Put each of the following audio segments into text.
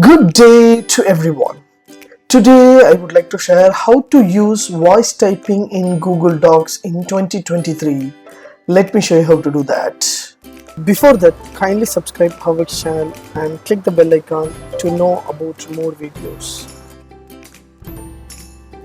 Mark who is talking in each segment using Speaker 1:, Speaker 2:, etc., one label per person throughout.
Speaker 1: Good day to everyone. Today I would like to share how to use voice typing in Google Docs in 2023. Let me show you how to do that. Before that, kindly subscribe HowXT channel and click the bell icon to know about more videos.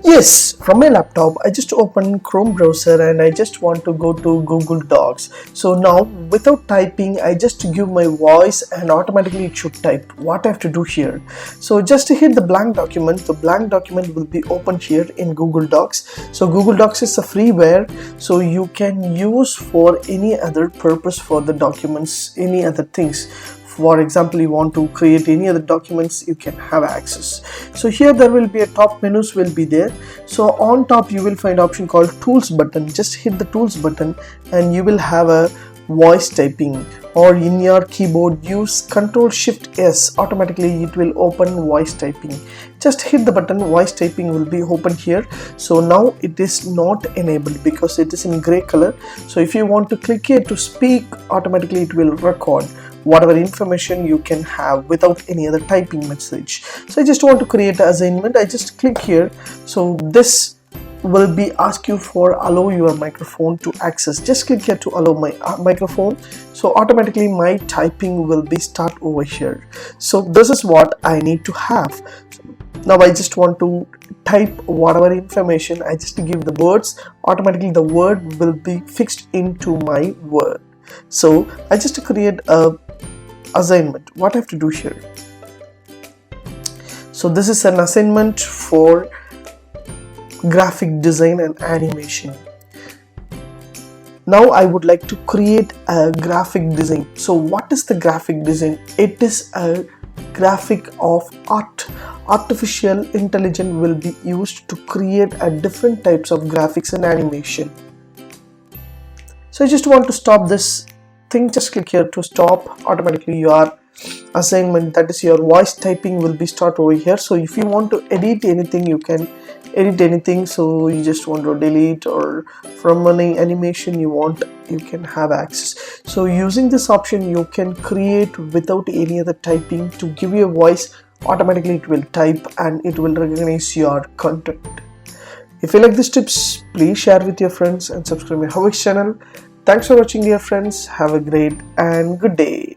Speaker 1: Yes, from my laptop, I just open Chrome browser and I just want to go to Google Docs. So now, without typing, I just give my voice and automatically it should type. What I have to do here? So just to hit the blank document, the blank document will be open here in Google Docs. So Google Docs is a freeware, so you can use for any other purpose for the documents, any other things. For example, you want to create any other documents, you can have access. So here there will be a top menus will be there. So on top you will find option called tools button. Just hit the tools button and you will have a voice typing, or in your keyboard use Ctrl+Shift+S, automatically it will open voice typing. Just hit the button, voice typing will be open here. So now it is not enabled because it is in gray color. So if you want to click here to speak, automatically it will record whatever information you can have without any other typing message. So I just want to create an assignment. I just click here. So this will be ask you for allow your microphone to access. Just click here to allow my microphone. So automatically my typing will be start over here. So this is what I need to have. Now I just want to type whatever information. I just give the words. Automatically the word will be fixed into my word. So I just create a assignment. What I have to do here? So this is an assignment for graphic design and animation. Now I would like to create a graphic design. So what is the graphic design? It is a graphic of art. Artificial intelligence will be used to create a different types of graphics and animation. So I just want to stop this thing. Just click here to stop. Automatically your assignment, that is your voice typing, will be start over here. So if you want to edit anything, you can edit anything. So you just want to delete, or from any animation you want, you can have access. So using this option you can create without any other typing. To give you a voice, automatically it will type and it will recognize your content. If you like these tips, please share with your friends and subscribe my HowXT channel. Thanks for watching, dear friends. Have a great and good day.